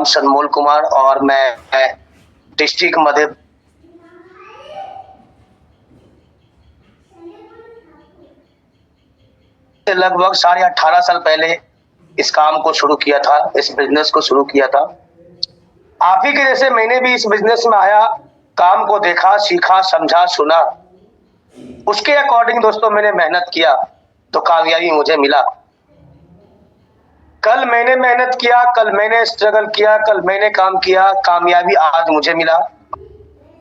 नाम सनमोल कुमार और मैं डिस्ट्रिक्ट मध्य लगभग 18.5 साल पहले इस काम को शुरू किया था, इस बिजनेस को शुरू किया था। आप ही के जैसे मैंने भी इस बिजनेस में आया, काम को देखा, सीखा, समझा, सुना, उसके अकॉर्डिंग दोस्तों मैंने मेहनत किया तो कामयाबी मुझे मिला। कल मैंने मेहनत किया, कल मैंने स्ट्रगल किया, कल मैंने काम किया, कामयाबी आज मुझे मिला।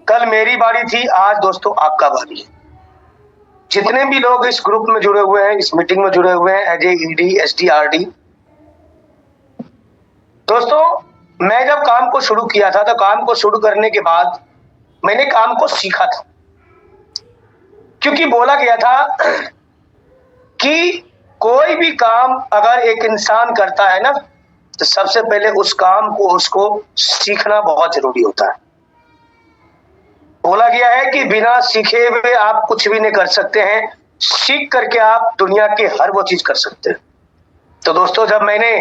कल मेरी बारी थी, आज दोस्तों आपका बारी है। जितने भी लोग इस ग्रुप में जुड़े हुए हैं, इस मीटिंग में जुड़े हुए हैं as a ED SD RD, दोस्तों मैं जब काम को शुरू किया था तो काम को शुरू करने के बाद मैंने काम को सीखा था, क्योंकि बोला गया था कि कोई भी काम अगर एक इंसान करता है ना तो सबसे पहले उस काम को उसको सीखना बहुत जरूरी होता है। बोला गया है कि बिना सीखे हुए आप कुछ भी नहीं कर सकते हैं, सीख करके आप दुनिया के हर वो चीज कर सकते हैं। तो दोस्तों जब मैंने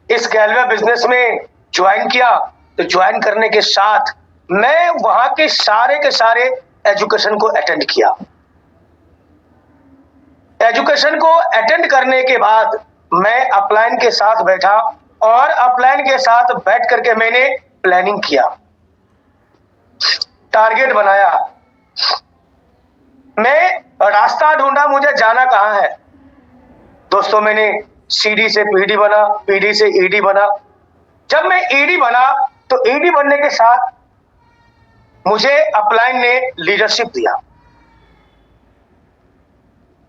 इस गैलवे बिजनेस में ज्वाइन किया तो ज्वाइन करने के साथ मैं वहां के सारे एजुकेशन को अटेंड किया। एजुकेशन को अटेंड करने के बाद मैं अपलाइन के साथ बैठा और अपलाइन के साथ बैठ करके मैंने प्लानिंग किया, टारगेट बनाया, मैं रास्ता ढूंढा मुझे जाना कहां है। दोस्तों मैंने सीडी से पीडी बना, पीडी से ईडी बना। जब मैं ईडी बना तो ईडी बनने के साथ मुझे अपलाइन ने लीडरशिप दिया,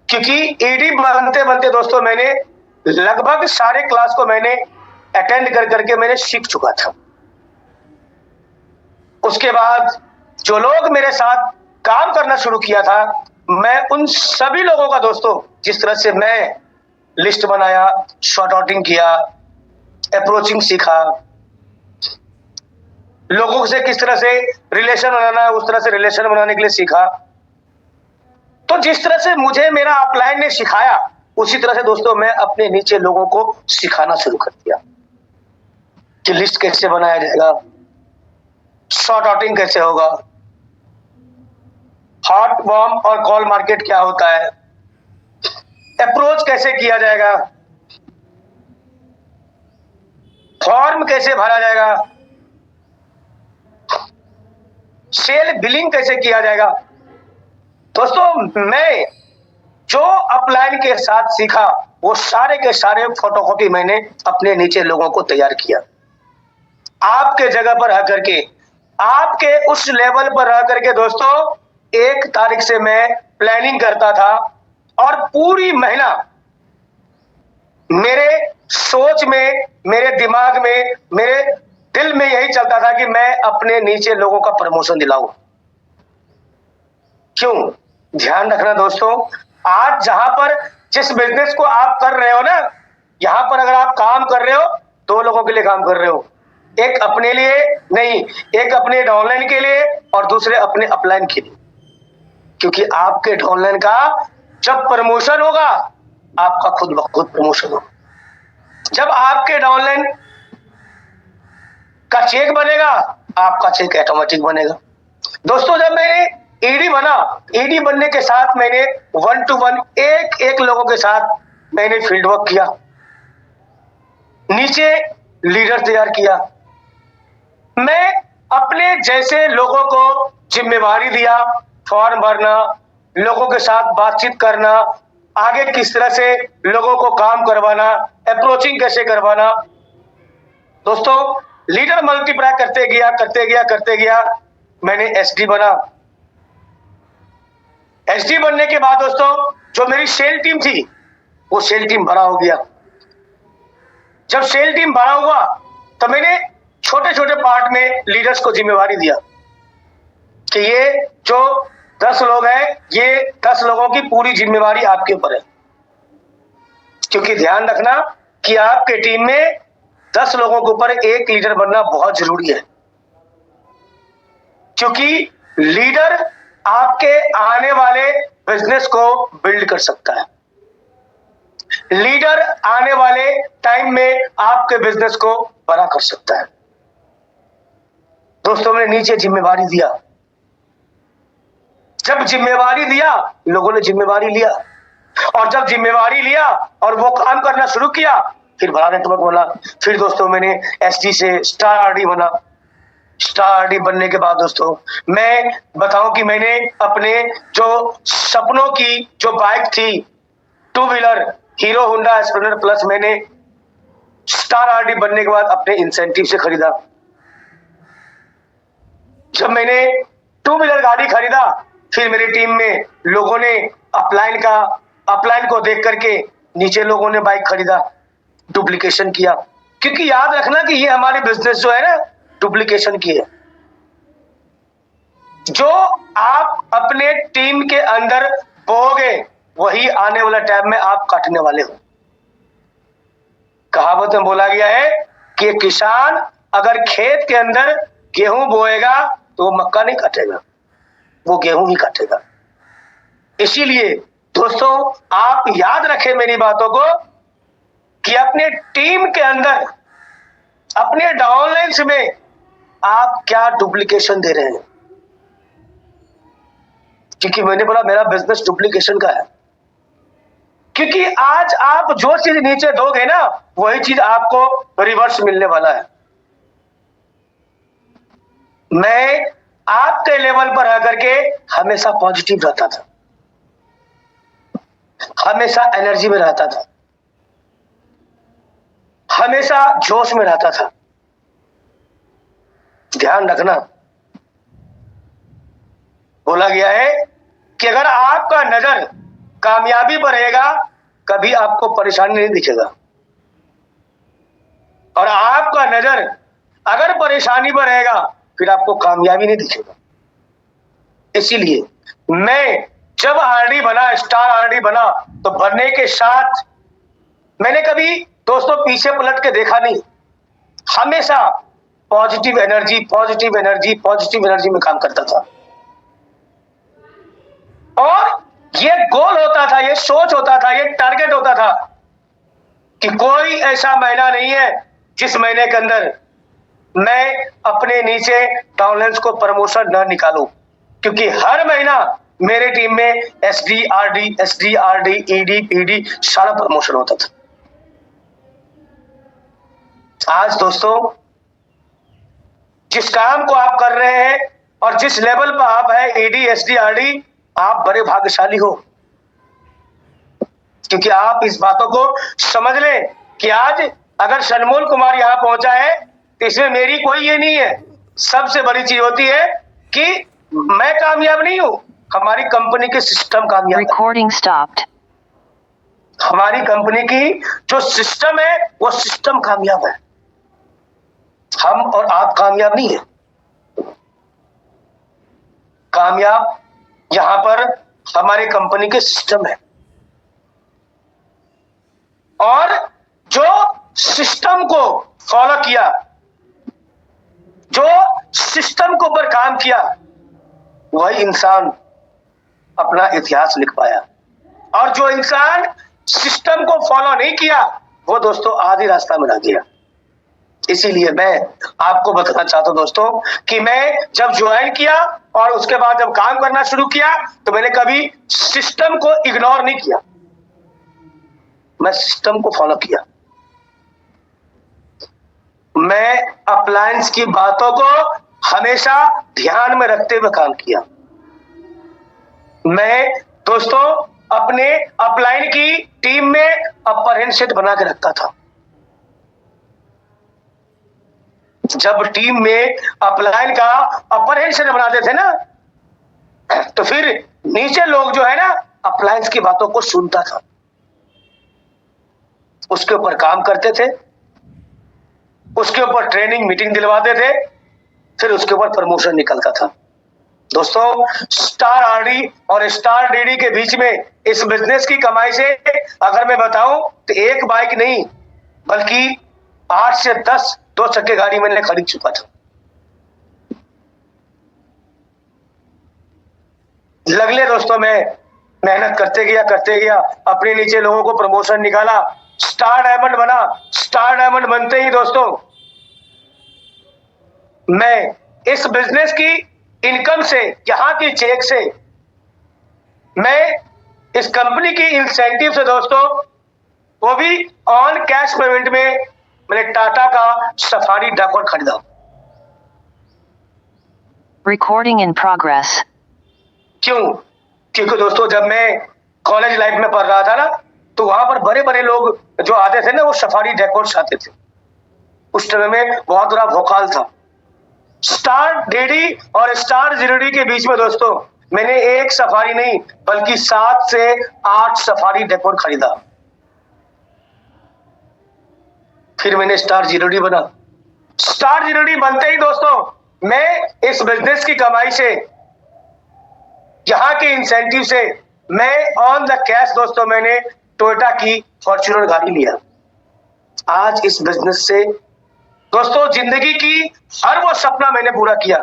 क्योंकि ईडी बनते बनते दोस्तों मैंने लगभग सारे क्लास को मैंने अटेंड कर करके मैंने सीख चुका था। उसके बाद जो लोग मेरे साथ काम करना शुरू किया था, मैं उन सभी लोगों का दोस्तों जिस तरह से मैं लिस्ट बनाया, शॉर्ट आउटिंग किया, अप्रोचिंग सीखा, लोगों से किस तरह से रिलेशन बनाना है उस तरह से रिलेशन बनाने के लिए सीखा। तो जिस तरह से मुझे मेरा अपलाइन ने सिखाया उसी तरह से दोस्तों मैं अपने नीचे लोगों को सिखाना शुरू कर दिया कि लिस्ट कैसे बनाया जाएगा, शॉर्ट आउटिंग कैसे होगा, हॉट वार्म और कॉल मार्केट क्या होता है, अप्रोच कैसे किया जाएगा, फॉर्म कैसे भरा जाएगा, सेल बिलिंग कैसे किया जाएगा। दोस्तों मैं जो अपलाइन के साथ सीखा वो सारे के सारे फोटोकॉपी मैंने अपने नीचे लोगों को तैयार किया। आपके जगह पर रह करके, आपके उस लेवल पर रह करके दोस्तों 1 तारीख से मैं प्लानिंग करता था और पूरी महीना मेरे सोच में, मेरे दिमाग में, मेरे दिल में यही चलता था कि मैं अपने नीचे लोगों का प्रमोशन दिलाऊं। क्यों? ध्यान रखना दोस्तों, आज जहां पर जिस बिजनेस को आप कर रहे हो ना, यहां पर अगर आप काम कर रहे हो 2 लोगों के लिए काम कर रहे हो, एक अपने लिए नहीं, एक अपने डाउनलाइन के लिए और दूसरे अपने अपलाइन के लिए। क्योंकि आपके डाउनलाइन का जब प्रमोशन होगा आपका खुद ब खुद प्रमोशन होगा। जब आपके डाउनलाइन का चेक बनेगा आपका चेक ऑटोमेटिक बनेगा। दोस्तों जब मैंने ईडी बना, ईडी बनने के साथ मैंने 1 to 1 एक लोगों के साथ मैंने फील्ड वर्क किया, नीचे लीडर तैयार किया। मैं अपने जैसे लोगों को जिम्मेवारी दिया, फॉर्म भरना, लोगों के साथ बातचीत करना, आगे किस तरह से लोगों को काम करवाना, अप्रोचिंग कैसे करवाना। दोस्तों लीडर मल्टीप्लाई करते गया मैंने एसडी बना। एसडी बनने के बाद दोस्तों जो मेरी सेल टीम थी वो सेल टीम बड़ा हो गया। जब सेल टीम बड़ा हुआ तो मैंने छोटे छोटे पार्ट में लीडर्स को जिम्मेवारी दिया कि ये जो 10 लोग हैं, ये 10 लोगों की पूरी जिम्मेवारी आपके ऊपर है। क्योंकि ध्यान रखना कि आपके टीम में 10 लोगों के ऊपर एक लीडर बनना बहुत जरूरी है, क्योंकि लीडर आपके आने वाले बिजनेस को बिल्ड कर सकता है। लीडर आने वाले टाइम में आपके बिजनेस को बड़ा कर सकता है। दोस्तों मैंने नीचे जिम्मेवारी दिया। जब जिम्मेवारी दिया, लोगों ने जिम्मेवारी लिया, और जब जिम्मेवारी लिया और वो काम करना शुरू किया, फिर बड़ा नेटवर्क बोला। फिर दोस्तों मैंने एसडी से स्टार आरडी बना। स्टार आरडी बनने के बाद दोस्तों मैं बताऊं कि मैंने अपने जो सपनों की जो बाइक थी, two wheeler hero Honda Splendor plus, मैंने स्टार आरडी बनने के बाद अपने इंसेंटिव से खरीदा। जब मैंने टू व्हीलर गाड़ी खरीदा, फिर मेरी टीम में लोगों ने अपलाइन को देख करके नीचे लोगों ने बाइक खरीदा, डुप्लीकेशन किया। क्योंकि याद रखना कि ये हमारी बिजनेस जो है ना, डुप्लीकेशन की है। जो आप अपने टीम के अंदर बोओगे, वही आने वाला टाइम में आप काटने वाले हो। कहावत में बोला गया है कि किसान अगर खेत के अंदर गेहूं बोएगा तो वो मक्का नहीं काटेगा, वो गेहूं ही काटेगा। इसीलिए दोस्तों आप याद रखें मेरी बातों को कि अपने टीम के अंदर, अपने डाउनलाइंस में आप क्या डुप्लीकेशन दे रहे हैं। क्योंकि मैंने बोला मेरा बिजनेस डुप्लीकेशन का है। क्योंकि आज आप जो चीज नीचे दोगे ना, वही चीज आपको रिवर्स मिलने वाला है। मैं आपके लेवल पर आकर के हमेशा पॉजिटिव रहता था, हमेशा एनर्जी में रहता था, हमेशा जोश में रहता था। ध्यान रखना, बोला गया है कि अगर आपका नजर कामयाबी पर रहेगा, कभी आपको परेशानी नहीं दिखेगा, और आपका नजर अगर परेशानी पर रहेगा, फिर आपको कामयाबी नहीं दिखेगा। इसीलिए मैं जब आरडी बना, स्टार आरडी बना, तो बनने के साथ मैंने कभी दोस्तों पीछे पलट के देखा नहीं। हमेशा positive energy, positive energy, positive energy में काम करता था। और ये गोल होता था, ये सोच होता था, ये टारगेट होता था कि कोई ऐसा महीना नहीं है जिस महीने के अंदर मैं अपने नीचे डाउनलाइंस को प्रमोशन न निकालूं। क्योंकि हर महीना मेरे टीम में एसडी आरडी ईडी पीडी सारा प्रमोशन होता था। आज दोस्तों जिस काम को आप कर रहे हैं और जिस लेवल पर आप है ईडी एसडी आरडी, आप बड़े भाग्यशाली हो। क्योंकि आप इस बातों को समझ लें कि आज अगर सनमोल कुमार यहां पहुंचा है तो इसमें मेरी कोई ये नहीं है। सबसे बड़ी चीज होती है कि मैं कामयाब नहीं हूं, हमारी कंपनी के सिस्टम कामयाब है। Recording stopped. हमारी कंपनी की जो सिस्टम है वो सिस्टम कामयाब है। हम और आप कामयाब नहीं है। कामयाब यहां पर हमारी कंपनी के सिस्टम है, और जो सिस्टम को फॉलो किया, जो सिस्टम के ऊपर काम किया, वही इंसान अपना इतिहास लिख पाया। और जो इंसान सिस्टम को फॉलो नहीं किया, वो दोस्तों आधी रास्ता में रह गया। इसीलिए मैं आपको बताना चाहता हूं दोस्तों कि मैं जब ज्वाइन किया और उसके बाद जब काम करना शुरू किया, तो मैंने कभी सिस्टम को इग्नोर नहीं किया, मैं सिस्टम को फॉलो किया। मैं अप्लायंस की बातों को हमेशा ध्यान में रखते हुए काम किया। मैं दोस्तों अपने अपलाइन की टीम में अपर हैंड सेट बना के रखता था। जब टीम में अपलाइन का अपर हैंड सेट बनाते थे ना, तो फिर नीचे लोग जो है ना अपलायंस की बातों को सुनता था, उसके ऊपर काम करते थे, उसके ऊपर ट्रेनिंग मीटिंग दिलवाते थे, फिर उसके ऊपर प्रमोशन निकलता था। दोस्तों स्टार आरडी और स्टार डीडी के बीच में इस बिजनेस की कमाई से अगर मैं बताऊं तो एक बाइक नहीं बल्कि 8 से 10 दो चक्के गाड़ी मैंने खरीद चुका था। लगले दोस्तों मैं मेहनत करते गया, अपने नीचे लोगों को प्रमोशन निकाला, स्टार डायमंड बना। स्टार डायमंड बनते ही दोस्तों मैं इस बिजनेस की इनकम से, यहाँ की चेक से, मैं इस कंपनी की इंसेंटिव से दोस्तों, वो भी ऑन कैश पेमेंट में, मैंने टाटा का सफारी डैकोर खरीदा। Recording in progress. क्यों? क्योंकि दोस्तों जब मैं कॉलेज लाइफ में पढ़ रहा था ना, तो वहां पर बड़े बड़े लोग जो आते थे ना, वो सफारी डेकोर्स आते थे। उस समय में बहुत बड़ा भोकाल था। स्टार डीडी और स्टार जीडी के बीच में दोस्तों, मैंने एक सफारी नहीं बल्कि 7 से 8 सफारी डेकोर खरीदा। फिर मैंने स्टार जीडी बना। स्टार जीडी बनते ही दोस्तों, मैं इस बिजनेस की कमाई से, यहाँ के इंसेंटिव से, मैं ऑन द कैश दोस्तों, मैंने टोयोटा की फॉर्च्यूनर गाड़ी लिया। आज इस बिजनेस से दोस्तों जिंदगी की हर वो सपना मैंने पूरा किया।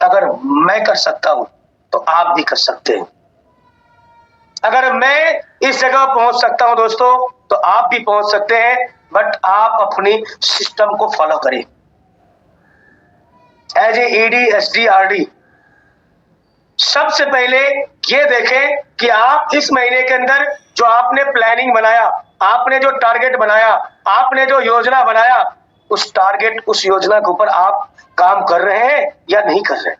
अगर मैं कर सकता हूं तो आप भी कर सकते हैं। अगर मैं इस जगह पहुंच सकता हूं दोस्तों, तो आप भी पहुंच सकते हैं, बट आप अपनी सिस्टम को फॉलो करें। As a ED SD RD, सबसे पहले ये देखें कि आप इस महीने के अंदर जो आपने प्लानिंग बनाया, आपने जो टारगेट बनाया, आपने जो योजना बनाया, उस टारगेट, उस योजना के ऊपर आप काम कर रहे हैं या नहीं कर रहे हैं।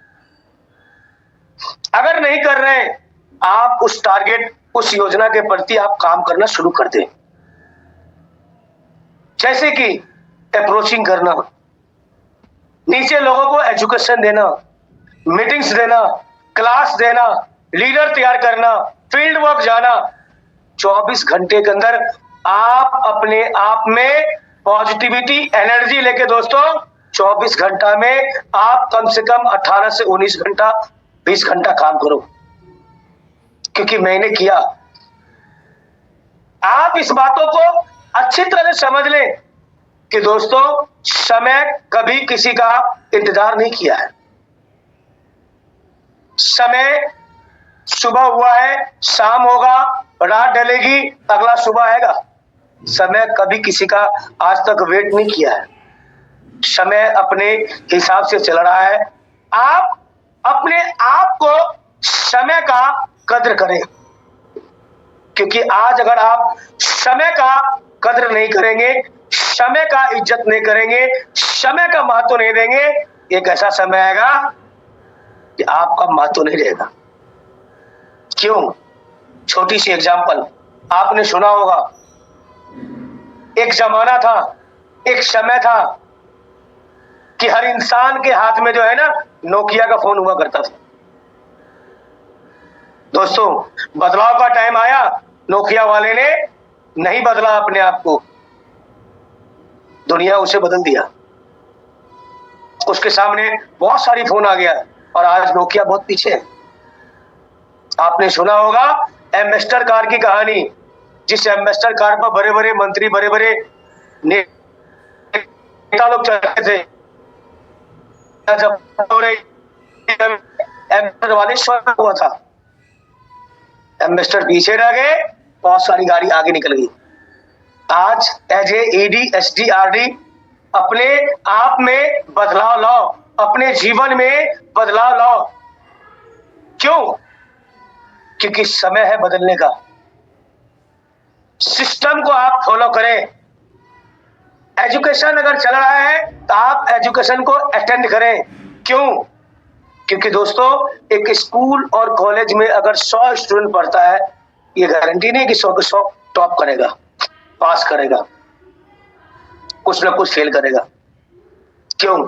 अगर नहीं कर रहे हैं, आप उस टारगेट, उस योजना के प्रति आप काम करना शुरू कर दें। जैसे कि अप्रोचिंग करना, नीचे लोगों को एजुकेशन देना, मीटिंग्स देना, क्लास देना, लीडर तैयार करना, फील्ड वर्क जाना। 24 घंटे के अंदर आप अपने आप में पॉजिटिविटी, एनर्जी लेके दोस्तों, 24 घंटा में आप कम से कम 18 से 19 घंटा, 20 घंटा काम करो। क्योंकि मैंने किया। आप इस बातों को अच्छी तरह से समझ लें कि दोस्तों, समय कभी किसी का इंतजार नहीं किया है। समय सुबह हुआ है, शाम होगा, रात ढलेगी, अगला सुबह आएगा। समय कभी किसी का आज तक वेट नहीं किया है। समय अपने हिसाब से चल रहा है। आप अपने आप को समय का कद्र करें, क्योंकि आज अगर आप समय का कद्र नहीं करेंगे, समय का इज्जत नहीं करेंगे, समय का महत्व नहीं देंगे, एक ऐसा समय आएगा कि आपका महत्व नहीं रहेगा। क्यों? छोटी सी एग्जांपल, आपने सुना होगा, एक जमाना था, एक समय था कि हर इंसान के हाथ में जो है ना, नोकिया का फोन हुआ करता था। दोस्तों, बदलाव का टाइम आया, नोकिया वाले ने नहीं बदला अपने आप को, दुनिया उसे बदल दिया। उसके सामने बहुत सारी फोन आ गया और आज नोकिया बहुत पीछे है। आपने सुना होगा एम्बेसडर कार की कहानी, जिस एम्बेसडर कार पर बड़े बड़े मंत्री, बड़े बड़े नेता लोग चलते थे। जब एम्बेसडर वाले स्वयं हुआ था, एम्बेसडर पीछे रह गए, बहुत सारी गाड़ी आगे निकल गई। आज as a ED SD RD अपने आप में बदलाव लाओ, अपने जीवन में बदलाव लाओ। क्यों? क्योंकि समय है बदलने का। सिस्टम को आप फॉलो करें। एजुकेशन अगर चल रहा है तो आप एजुकेशन को अटेंड करें। क्यों? क्योंकि दोस्तों, एक स्कूल और कॉलेज में अगर 100 स्टूडेंट पढ़ता है, ये गारंटी नहीं कि 100 के 100 टॉप करेगा, पास करेगा, कुछ ना कुछ फेल करेगा। क्यों?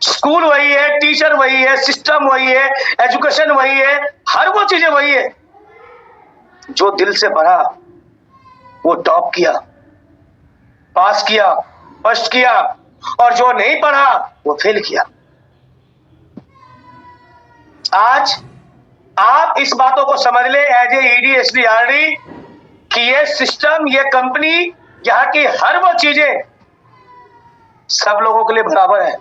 स्कूल वही है, टीचर वही है, सिस्टम वही है, एजुकेशन वही है, हर वो चीजें वही है। जो दिल से पढ़ा वो टॉप किया, पास किया, फर्स्ट किया, और जो नहीं पढ़ा वो फेल किया। आज आप इस बातों को समझ ले as a ED SD RD कि ये सिस्टम, ये कंपनी, यहाँ की हर वो चीजें सब लोगों के लिए बराबर है।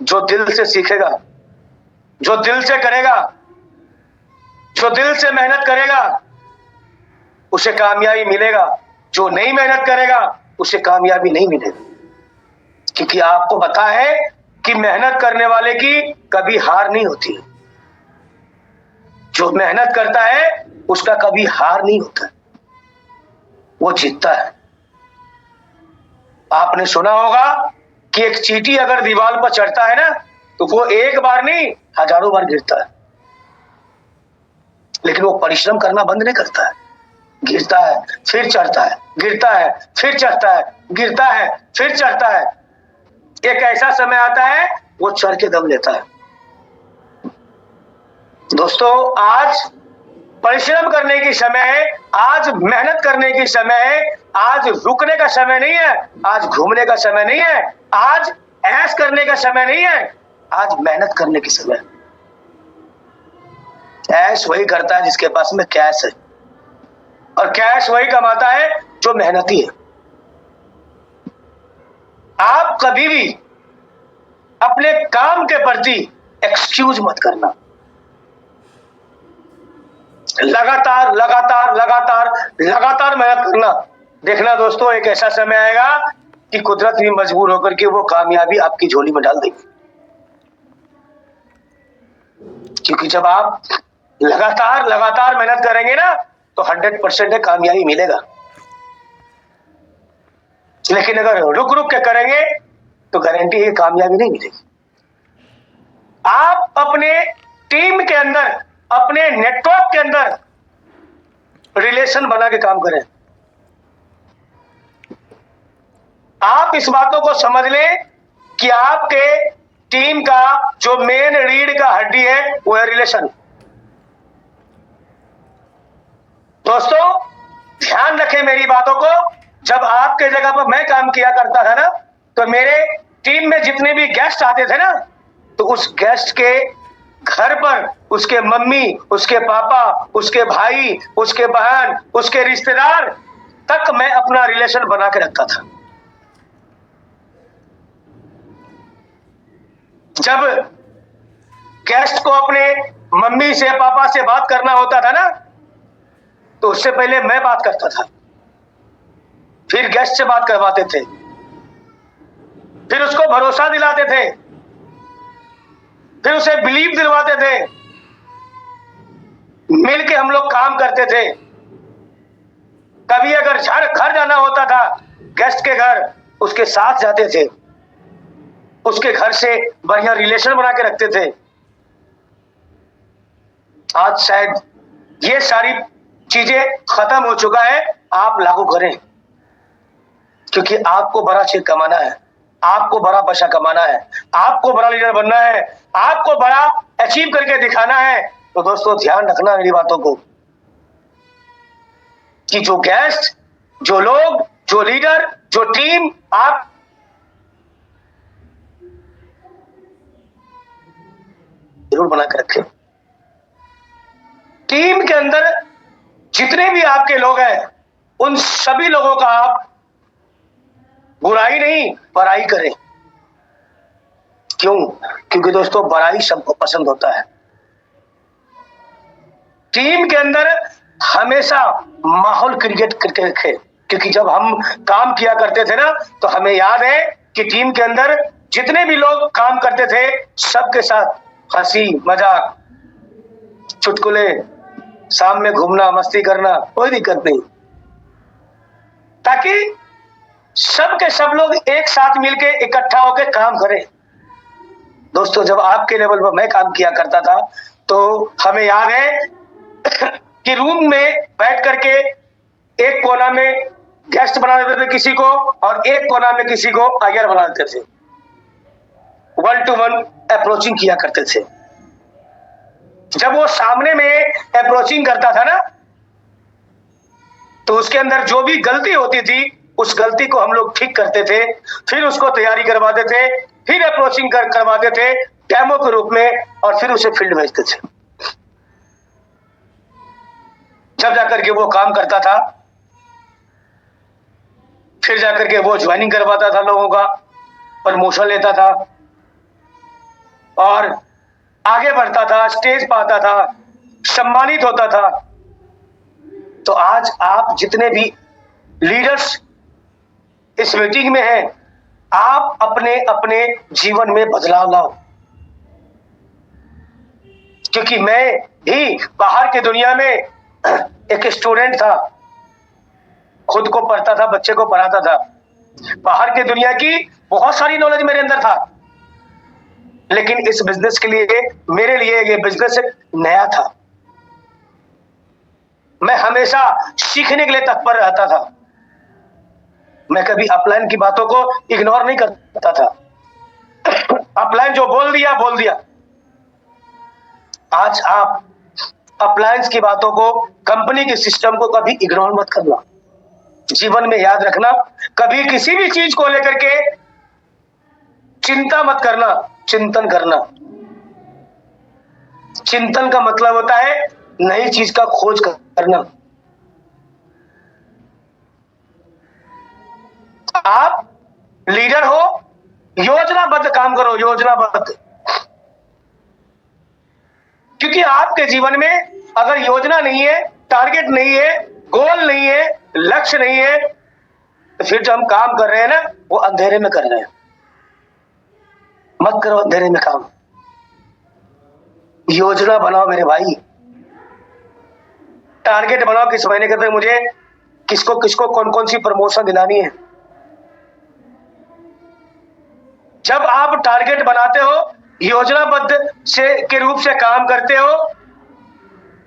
जो दिल से सीखेगा, जो दिल से करेगा, जो दिल से मेहनत करेगा, उसे कामयाबी मिलेगा। जो नहीं मेहनत करेगा उसे कामयाबी नहीं मिलेगी। क्योंकि आपको पता है कि मेहनत करने वाले की कभी हार नहीं होती। जो मेहनत करता है उसका कभी हार नहीं होता, वो जीतता है। आपने सुना होगा कि एक चींटी अगर दीवार पर चढ़ता है ना तो वो एक बार नहीं हजारों बार गिरता है, लेकिन वो परिश्रम करना बंद नहीं करता है। गिरता है फिर चढ़ता है, गिरता है फिर चढ़ता है, गिरता है फिर चढ़ता है। एक ऐसा समय आता है वो चढ़ के दम लेता है। दोस्तों, आज परिश्रम करने की समय है, आज मेहनत करने की समय है, आज रुकने का समय नहीं है, आज घूमने का समय नहीं है, आज ऐश करने का समय नहीं है, आज मेहनत करने की समय है। ऐश वही करता है जिसके पास में कैश है, और कैश वही कमाता है जो मेहनती है। आप कभी भी अपने काम के प्रति एक्सक्यूज मत करना। लगातार लगातार लगातार लगातार मेहनत करना। देखना दोस्तों, एक ऐसा समय आएगा कि कुदरत भी मजबूर होकर के वो कामयाबी आपकी झोली में डाल देगी। क्योंकि जब आप लगातार लगातार मेहनत करेंगे ना तो 100% कामयाबी मिलेगा। लेकिन अगर रुक रुक के करेंगे तो गारंटी है कामयाबी नहीं मिलेगी। आप अपने टीम के अंदर, अपने नेटवर्क के अंदर रिलेशन बना के काम करें। आप इस बातों को समझ लें कि आपके टीम का जो मेन रीढ़ का हड्डी है वो है रिलेशन। दोस्तों, ध्यान रखें मेरी बातों को। जब आपके जगह पर मैं काम किया करता था ना तो मेरे टीम में जितने भी गेस्ट आते थे ना तो उस गेस्ट के घर पर उसके मम्मी, उसके पापा, उसके भाई, उसके बहन, उसके रिश्तेदार तक मैं अपना रिलेशन बना के रखता था। जब गेस्ट को अपने मम्मी से, पापा से बात करना होता था ना तो उससे पहले मैं बात करता था, फिर गेस्ट से बात करवाते थे, फिर उसको भरोसा दिलाते थे, फिर उसे बिलीव दिलवाते थे, मिलके हम लोग काम करते थे। कभी अगर घर जाना होता था गेस्ट के घर, उसके साथ जाते थे, उसके घर से बढ़िया रिलेशन बना के रखते थे। आज शायद ये सारी चीजें खत्म हो चुका है। आप लागू करें, क्योंकि आपको बड़ा चेक कमाना है, आपको बड़ा पैसा कमाना है, आपको बड़ा लीडर बनना है, आपको बड़ा अचीव करके दिखाना है। तो दोस्तों, ध्यान रखना मेरी बातों को कि जो गेस्ट, जो लोग, जो लीडर, जो टीम आप जरूर बना के रखें। टीम के अंदर जितने भी आपके लोग हैं उन सभी लोगों का आप बुराई नहीं बड़ाई करें। क्यों? क्योंकि दोस्तों, बड़ाई सबको पसंद होता है। टीम के अंदर हमेशा माहौल क्रिएट करके रखें, क्योंकि जब हम काम किया करते थे ना तो हमें याद है कि टीम के अंदर जितने भी लोग काम करते थे सबके साथ हंसी मजाक, चुटकुले, शाम में घूमना, मस्ती करना, कोई दिक्कत नहीं, ताकि सब के सब लोग एक साथ मिलके इकट्ठा होकर काम करें। दोस्तों, जब आपके लेवल पर मैं काम किया करता था तो हमें याद है कि रूम में बैठ करके एक कोना में गेस्ट बना देते थे किसी को और एक कोना में किसी को आयर बना देते थे। 1-to-1 अप्रोचिंग किया करते थे। जब वो सामने में अप्रोचिंग करता था ना तो उसके अंदर जो भी गलती होती थी उस गलती को हम लोग ठीक करते थे, फिर उसको तैयारी करवाते थे, फिर अप्रोचिंग करवाते थे डेमो के रूप में, और फिर उसे फील्ड भेजते थे। जब जाकर के वो काम करता था, फिर जाकर के वो ज्वाइनिंग करवाता था, लोगों का प्रमोशन लेता था और आगे बढ़ता था, स्टेज पाता था, सम्मानित होता था। तो आज आप जितने भी लीडर्स इस मीटिंग में हैं, आप अपने अपने जीवन में बदलाव लाओ, क्योंकि मैं भी बाहर की दुनिया में एक स्टूडेंट था, खुद को पढ़ता था, बच्चे को पढ़ाता था। बाहर की दुनिया की बहुत सारी नॉलेज मेरे अंदर था, लेकिन इस बिजनेस के लिए, मेरे लिए ये बिजनेस नया था। मैं हमेशा सीखने के लिए तत्पर रहता था। मैं कभी अपलाइन की बातों को इग्नोर नहीं करता था। अपलाइन जो बोल दिया बोल दिया। आज आप अपलायंस की बातों को, कंपनी के सिस्टम को कभी इग्नोर मत करना। जीवन में याद रखना, कभी किसी भी चीज को लेकर के चिंता मत करना, चिंतन करना। चिंतन का मतलब होता है नई चीज का खोज करना। आप लीडर हो, योजनाबद्ध काम करो, योजनाबद्ध। क्योंकि आपके जीवन में अगर योजना नहीं है, टारगेट नहीं है, गोल नहीं है, लक्ष्य नहीं है, तो फिर जो हम काम कर रहे हैं ना, वो अंधेरे में कर रहे हैं। मत करो अंधेरे में काम, योजना बनाओ मेरे भाई। टारगेट बनाओ, किस महीने के अंदर मुझे किसको किसको कौन कौन सी प्रमोशन दिलानी है। जब आप टारगेट बनाते हो, योजनाबद्ध से के रूप से काम करते हो,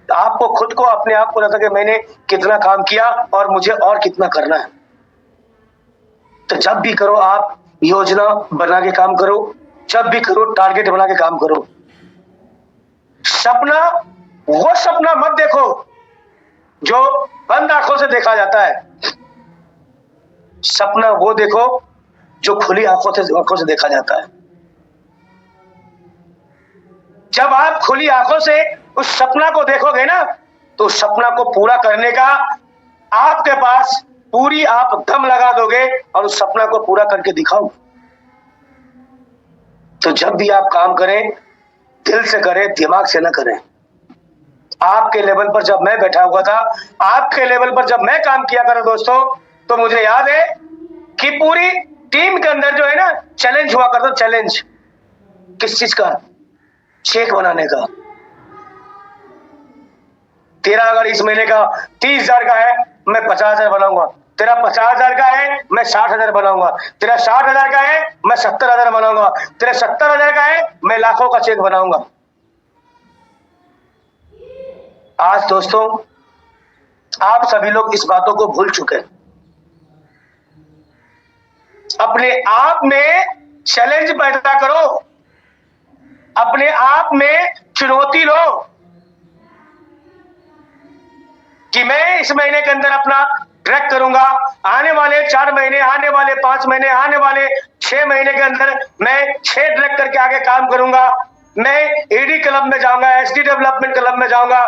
तो आपको खुद को, अपने आप को लगता है कि मैंने कितना काम किया और मुझे और कितना करना है। तो जब भी करो आप योजना बना के काम करो, जब भी करो टारगेट बना के काम करो। सपना, वो सपना मत देखो जो बंद आंखों से देखा जाता है। सपना वो देखो जो खुली आंखों से देखा जाता है। जब आप खुली आंखों से उस सपना को देखोगे ना, तो उस सपना को पूरा करने का आपके पास पूरी आप दम लगा दोगे और उस सपना को पूरा करके दिखाओ। तो जब भी आप काम करें, दिल से करें, दिमाग से न करें। आपके लेवल पर जब मैं बैठा हुआ था, आपके लेवल पर जब मैं काम किया करा दोस्तों, तो मुझे याद है कि पूरी टीम के अंदर जो है ना, चैलेंज हुआ करता। चैलेंज किस चीज का? चेक बनाने का। तेरा अगर इस महीने का 30,000 का है, मैं 50,000 बनाऊंगा। तेरा 50,000 का है, मैं 60,000 बनाऊंगा। तेरा 60,000 का है, मैं 70,000 बनाऊंगा। तेरा 70,000 का है, मैं लाखों का चेक बनाऊंगा। आज दोस्तों, आप सभी लोग इस बातों को भूल चुके हैं। अपने आप में चैलेंज पैदा करो, अपने आप में चुनौती लो कि मैं इस महीने के अंदर अपना ट्रैक करूंगा। आने वाले 4 महीने, आने वाले 5 महीने, आने वाले 6 महीने के अंदर मैं 6 ट्रैक करके आगे काम करूंगा। मैं एडी क्लब में जाऊंगा, एसडी डेवलपमेंट क्लब में जाऊंगा।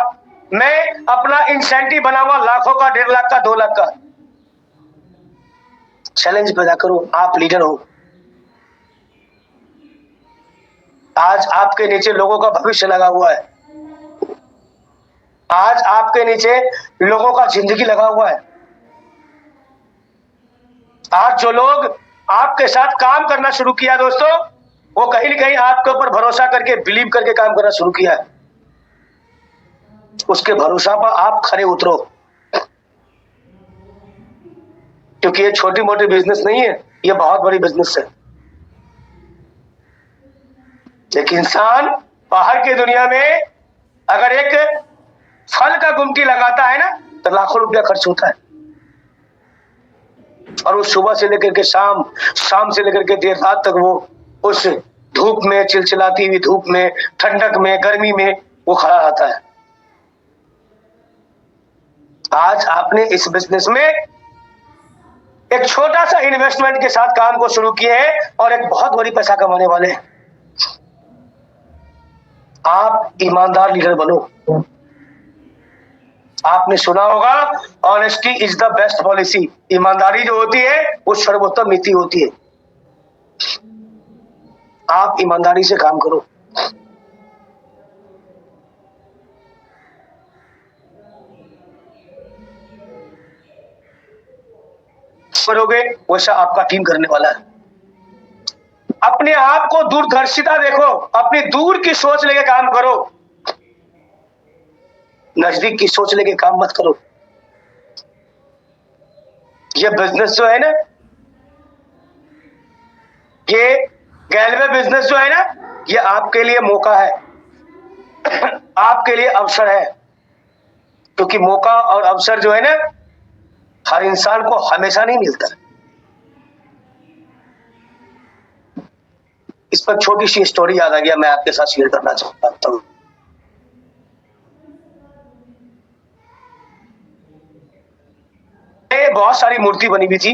मैं अपना इंसेंटिव बनाऊंगा, लाखों का, 1.5 लाख का, 2 लाख का। चैलेंज पैदा करो। आप लीडर हो। आज आपके नीचे लोगों का भविष्य लगा हुआ है। आज आपके नीचे लोगों का जिंदगी लगा हुआ है। आज जो लोग आपके साथ काम करना शुरू किया दोस्तों, वो कहीं न कहीं आपके ऊपर भरोसा करके, बिलीव करके काम करना शुरू किया है। उसके भरोसा पर आप खरे उतरो, क्योंकि ये छोटी मोटी बिजनेस नहीं है, ये बहुत बड़ी बिजनेस है। एक इंसान बाहर की दुनिया में अगर एक फल का गुमटी लगाता है ना, तो लाखों रुपया खर्च होता है। और वो सुबह से लेकर के शाम, शाम से लेकर के देर रात तक वो उस धूप में, चिलचिलाती हुई धूप में, ठंडक में, गर्मी में वो खड़ा रहता है। आज आपने इस बिजनेस में एक छोटा सा इन्वेस्टमेंट के साथ काम को शुरू किए हैं और एक बहुत बड़ी पैसा कमाने वाले हैं। आप ईमानदार लीडर बनो। आपने सुना होगा, honesty is the best policy. ईमानदारी जो होती है वो सर्वोत्तम नीति होती है। आप ईमानदारी से काम करो। करोगे वैसा आपका टीम करने वाला है। अपने आप को दूरदर्शिता देखो, अपनी दूर की सोच लेके काम करो, नजदीक की सोच लेके काम मत करो। ये बिजनेस जो है ना, ये गैलवे बिजनेस जो है ना, ये आपके लिए मौका है, आपके लिए अवसर है, क्योंकि मौका और अवसर जो है ना, हर इंसान को हमेशा नहीं मिलता। इस पर छोटी सी स्टोरी याद आ गया, मैं आपके साथ शेयर करना चाहता हूँ। बहुत सारी मूर्ति बनी हुई थी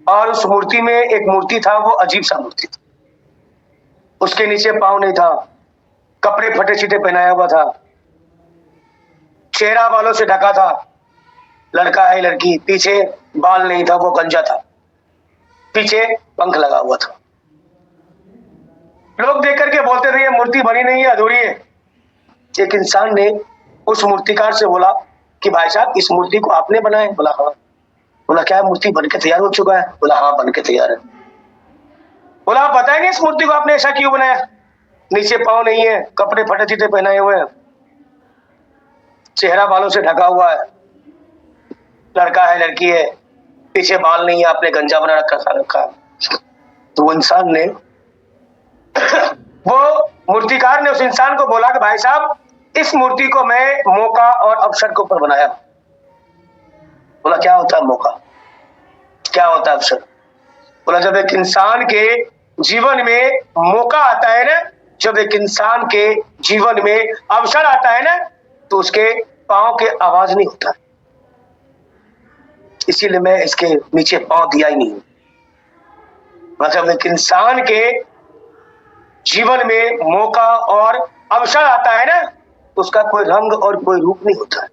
और उस मूर्ति में एक मूर्ति था, वो अजीब सा मूर्ति था। उसके नीचे पाँव नहीं था, कपड़े फटे चिटे पहनाया हुआ था, चेहरा बालों से ढका था, लड़का है लड़की, पीछे बाल नहीं था, वो गंजा था, पीछे पंख लगा हुआ था। लोग देख करके बोलते थे ये मूर्ति बनी नहीं है, अधूरी है। एक इंसान ने उस मूर्तिकार से बोला कि भाई साहब, इस मूर्ति को आपने बनाया? बोला हाँ। बोला क्या मूर्ति बन के तैयार हो चुका है? बोला हाँ, बन के तैयार है। बोला आप बताएंगे इस मूर्ति को आपने ऐसा क्यों बनाया? नीचे पाँव नहीं है, कपड़े फटे चिटे पहनाए हुए हैं, चेहरा बालों से ढका हुआ है, लड़का है लड़की है, पीछे बाल नहीं है, आपने गंजा बना रखा है। तो वो इंसान ने वो मूर्तिकार ने उस इंसान को बोला कि भाई साहब, इस मूर्ति को मैं मौका और अवसर के ऊपर बनाया। बोला क्या होता है मौका, क्या होता है अवसर? बोला जब एक इंसान के जीवन में मौका आता है ना, जब एक इंसान के जीवन में अवसर आता है ना, तो उसके पांव के आवाज नहीं होता, इसीलिए मैं इसके नीचे पांव दिया ही नहीं। मतलब एक इंसान के जीवन में मौका और अवसर आता है ना, तो उसका कोई रंग और कोई रूप नहीं होता है,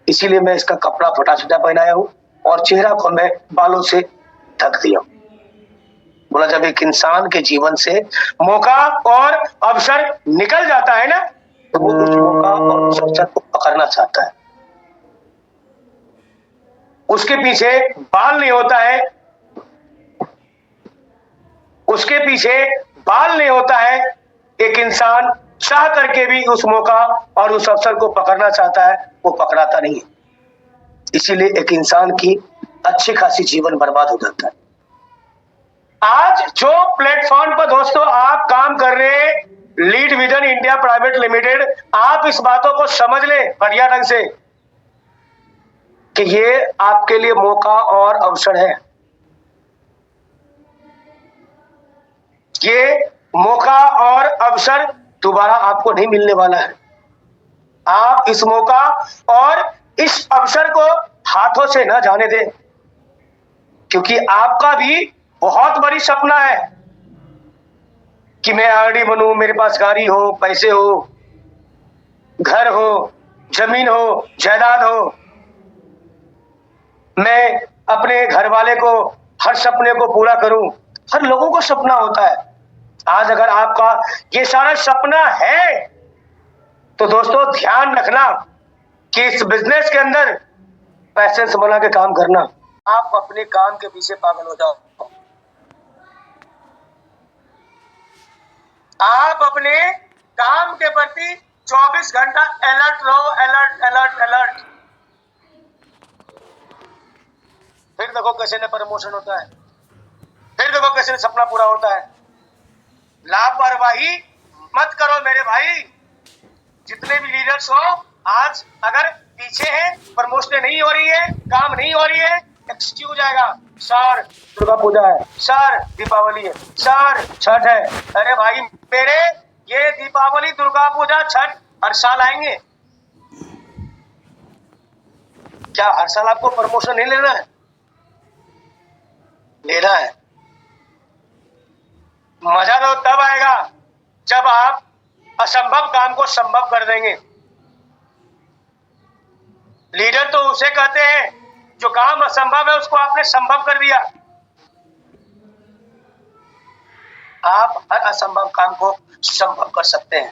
इसीलिए मैं इसका कपड़ा फटा चिटा पहनाया हूं और चेहरा को मैं बालों से ढक दिया। बोला जब एक इंसान के जीवन से मौका और अवसर निकल जाता है ना, तो वो उस मौका और उस अवसर को पकड़ना चाहता है। उसके पीछे बाल नहीं होता है, उसके पीछे बाल नहीं होता है। एक इंसान चाह करके भी उस मौका और उस अवसर को पकड़ना चाहता है, वो पकड़ाता नहीं है, इसीलिए एक इंसान की अच्छी खासी जीवन बर्बाद हो जाता है। आज जो प्लेटफॉर्म पर दोस्तों आप काम कर रहे हैं, lead vision India private limited, आप इस बातों को समझ ले बढ़िया ढंग से कि ये आपके लिए मौका और अवसर है। ये मौका और अवसर दोबारा आपको नहीं मिलने वाला है। आप इस मौका और इस अवसर को हाथों से न जाने दें, क्योंकि आपका भी बहुत बड़ी सपना है कि मैं आरडी बनूं, मेरे पास गाड़ी हो, पैसे हो, घर हो, जमीन हो, जायदाद हो, मैं अपने घर वाले को हर सपने को पूरा करूं। हर लोगों को सपना होता है। आज अगर आपका ये सारा सपना है तो दोस्तों ध्यान रखना कि इस बिजनेस के अंदर पैसेंस बना के काम करना। आप अपने काम के पीछे पागल हो जाओ, आप अपने काम के प्रति 24 घंटा अलर्ट रहो, अलर्ट अलर्ट अलर्ट। फिर देखो कैसे न प्रमोशन होता है, फिर देखो कैसे सपना पूरा होता है। लापरवाही मत करो मेरे भाई। जितने भी लीडर्स हो, आज अगर पीछे हैं, प्रमोशन नहीं हो रही है, काम नहीं हो रही है, एक्सक्यूज आएगा, सर दुर्गा पूजा है, सर दीपावली है, सर छठ है। अरे भाई मेरे, ये दीपावली, दुर्गा पूजा, छठ हर साल आएंगे। क्या हर साल आपको प्रमोशन नहीं लेना है? लेना है। मजा तो तब आएगा जब आप असंभव काम को संभव कर देंगे। लीडर तो उसे कहते हैं जो काम असंभव है उसको आपने संभव कर दिया। आप हर असंभव काम को संभव कर सकते हैं।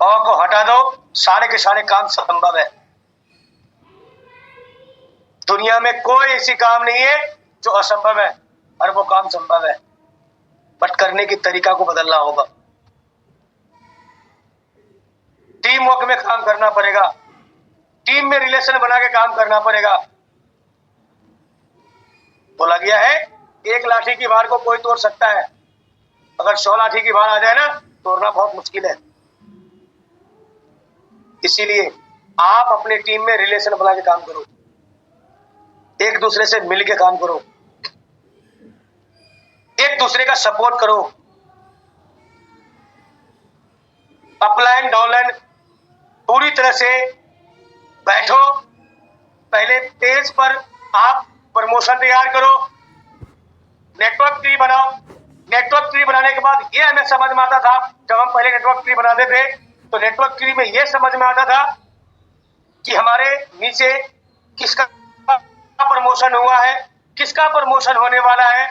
और को हटा दो, सारे के सारे काम संभव है। दुनिया में कोई ऐसी काम नहीं है जो असंभव है, और वो काम संभव है। बट करने की तरीका को बदलना होगा। टीम वर्क में काम करना पड़ेगा, टीम में रिलेशन बना के काम करना पड़ेगा। बोला गया है एक लाठी की वार को कोई तोड़ सकता है, अगर 100 लाठी की वार आ जाए ना, तोड़ना बहुत मुश्किल है। इसीलिए आप अपने टीम में रिलेशन बना के काम करो, एक दूसरे से मिल के काम करो, एक दूसरे का सपोर्ट करो। अपलाइन डाउनलाइन पूरी तरह से बैठो। पहले पेज पर आप प्रमोशन तैयार करो, नेटवर्क ट्री बनाओ। नेटवर्क ट्री बनाने के बाद ये हमें समझ में आता था, जब हम पहले नेटवर्क ट्री बनाते थे तो नेटवर्क ट्री में ये समझ में आता था कि हमारे नीचे किसका प्रमोशन हुआ है, किसका प्रमोशन होने वाला है।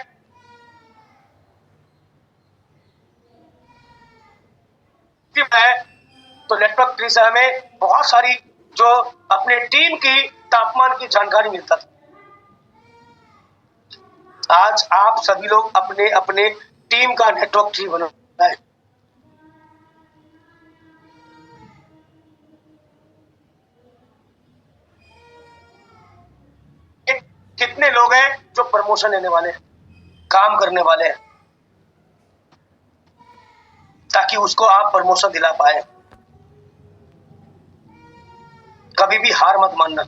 तो नेटवर्क ट्री से हमें बहुत सारी जो अपने टीम की तापमान की जानकारी मिलता था। आज आप सभी लोग अपने अपने टीम का नेटवर्क ट्री बनाना है। कितने लोग हैं जो प्रमोशन लेने वाले हैं, काम करने वाले हैं, ताकि उसको आप प्रमोशन दिला पाए। कभी भी हार मत मानना,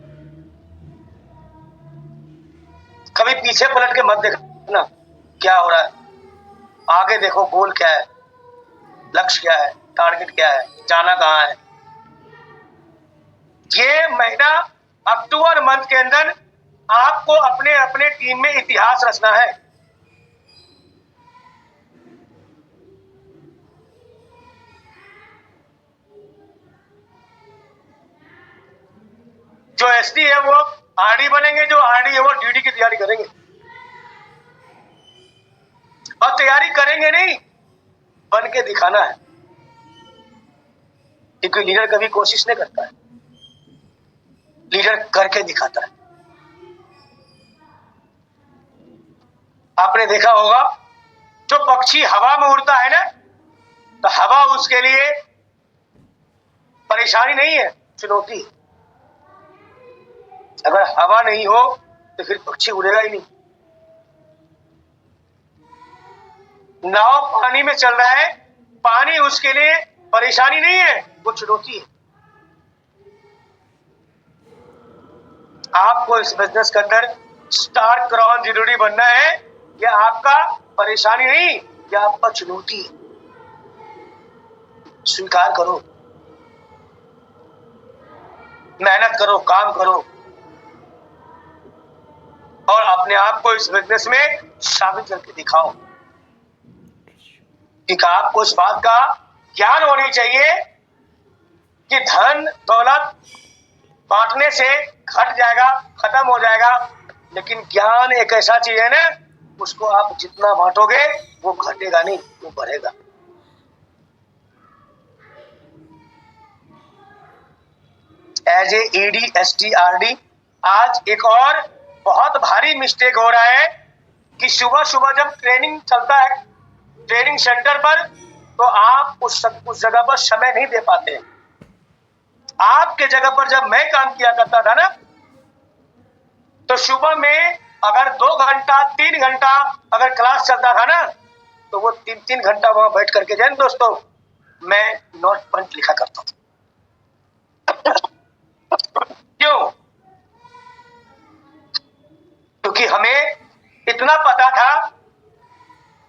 कभी पीछे पलट के मत देखना क्या हो रहा है, आगे देखो गोल क्या है, लक्ष्य क्या है, टारगेट क्या है, जाना कहां है। ये महीना अक्टूबर मंथ के अंदर आपको अपने अपने टीम में इतिहास रचना है। जो एसडी है वो आरडी बनेंगे, जो आरडी है वो डीडी की तैयारी करेंगे। और तैयारी करेंगे नहीं, बन के दिखाना है, क्योंकि लीडर कभी कोशिश नहीं करता है, लीडर करके दिखाता है। आपने देखा होगा जो पक्षी हवा में उड़ता है ना, तो हवा उसके लिए परेशानी नहीं है, चुनौती। अगर हवा नहीं हो तो फिर पक्षी उड़ेगा ही नहीं। नाव पानी में चल रहा है, पानी उसके लिए परेशानी नहीं है, वो चुनौती है। आपको इस बिजनेस के अंदर स्टार क्रॉन जरूरी बनना है। यह आपका परेशानी नहीं, यह आपका चुनौती है। स्वीकार करो, मेहनत करो, काम करो और अपने आप को इस बिजनेस में शामिल करके दिखाओ। क्योंकि आपको इस बात का ज्ञान होनी चाहिए कि धन दौलत बांटने से घट जाएगा, खत्म हो जाएगा, लेकिन ज्ञान एक ऐसा चीज है ना, उसको आप जितना बांटोगे वो घटेगा नहीं, वो बढ़ेगा। As a ED SD RD आज एक और बहुत भारी मिस्टेक हो रहा है कि सुबह सुबह जब ट्रेनिंग चलता है ट्रेनिंग सेंटर पर, तो आप उस जगह पर समय नहीं दे पाते। आपके जगह पर जब मैं काम किया करता था ना, तो सुबह में अगर 2 घंटा 3 घंटा अगर क्लास चलता था ना, तो वो 3-3 घंटा वहां बैठ करके जाए दोस्तों, मैं नोट पॉइंट लिखा करता था। क्यों? क्योंकि हमें इतना पता था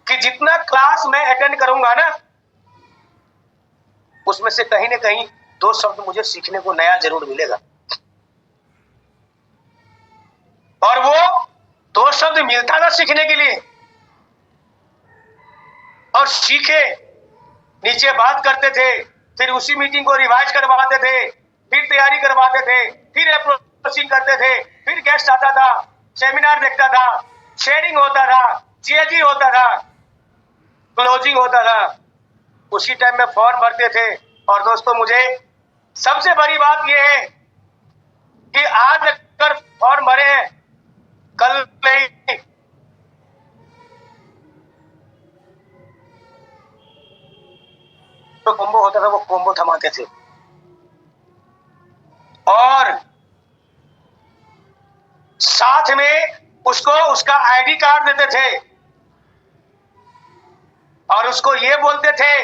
कि जितना क्लास मैं अटेंड करूंगा ना, उसमें से कहीं ना कहीं 2 शब्द मुझे सीखने को नया जरूर मिलेगा। और वो 2 शब्द मिलता था सीखने के लिए, और सीखे, नीचे बात करते थे, फिर उसी मीटिंग को रिवाइज करवाते थे, फिर तैयारी करवाते थे, फिर अप्रोचिंग करते थे, फिर गेस्ट आता था, सेमिनार देखता था, शेयरिंग होता था, जीएजी होता था, क्लोजिंग होता था, उसी टाइम में फॉर्म भरते थे। और दोस्तों मुझे सबसे बड़ी बात यह है कि आज अगर फॉर्म भरे हैं, कल नहीं, तो कॉम्बो होता था वो कॉम्बो थमाते थे और साथ में उसको उसका आईडी कार्ड देते थे और उसको ये बोलते थे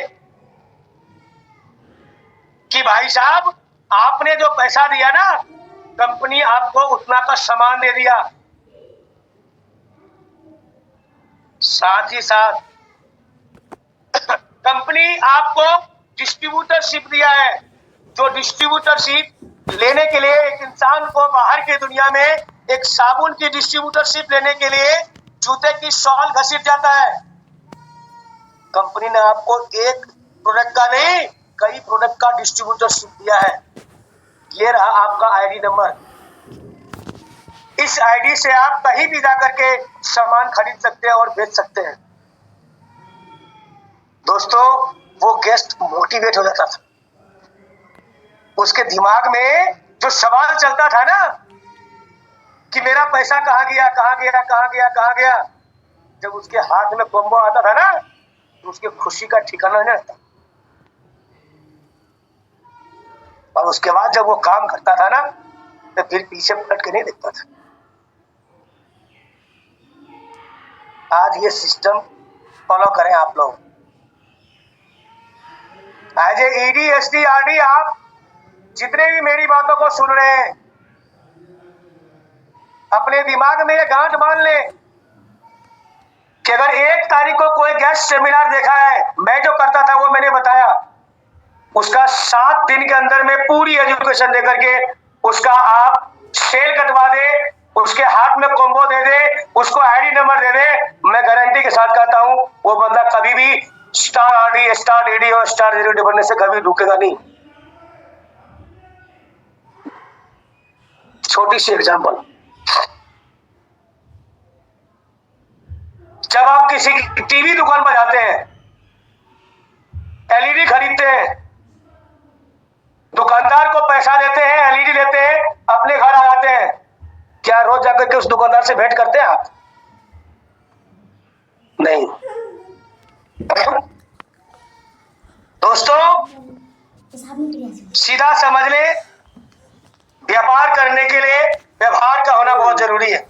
कि भाई साहब आपने जो पैसा दिया ना, कंपनी आपको उतना का सामान दे दिया। साथ ही साथ कंपनी आपको डिस्ट्रीब्यूटरशिप दिया है, जो डिस्ट्रीब्यूटरशिप लेने के लिए एक इंसान को बाहर की दुनिया में एक साबुन की डिस्ट्रीब्यूटरशिप लेने के लिए जूते की सॉल घसीट जाता है। कंपनी ने आपको एक प्रोडक्ट का नहीं, कई प्रोडक्ट का डिस्ट्रीब्यूटरशिप दिया है। ये रहा आपका आईडी नंबर। इस आईडी से आप कहीं भी जाकर के सामान खरीद सकते हैं और बेच सकते हैं। दोस्तों, वो गेस्ट मोटिवेट हो जाता था। उसके दिमाग में जो सवाल चलता था ना कि मेरा पैसा कहाँ गया, कहाँ गया, कहाँ गया, कहाँ गया, जब उसके हाथ में कॉम्बो आता था ना तो उसकी खुशी का ठिकाना नहीं रहता। और उसके बाद जब वो काम करता था ना तो फिर पीछे पलट के नहीं देखता था। आज ये सिस्टम फॉलो करें आप लोग। As a ED SD RD आप जितने भी मेरी बातों को सुन रहे हैं, अपने दिमाग में ये गांठ बांध ले कि अगर 1 तारीख को कोई गेस्ट सेमिनार देखा है, मैं जो करता था वो मैंने बताया, उसका 7 दिन के अंदर में पूरी एजुकेशन देकर के उसका आप सेल कटवा दे, उसके हाथ में कॉम्बो दे दे, उसको आईडी नंबर दे दे, मैं गारंटी के साथ कहता हूं वो बंदा कभी भी स्टार आरडी, स्टार ईडी और स्टार जीरो बनने से कभी रुकेगा नहीं। छोटी सी एग्जांपल, जब आप किसी टीवी दुकान पर जाते हैं, एलईडी खरीदते हैं, दुकानदार को पैसा देते हैं, एलईडी लेते हैं, अपने घर आ जाते हैं, क्या रोज जाकर के उस दुकानदार से भेंट करते हैं आप? नहीं। दोस्तों, सीधा समझ ले, व्यापार करने के लिए व्यवहार का होना बहुत जरूरी है।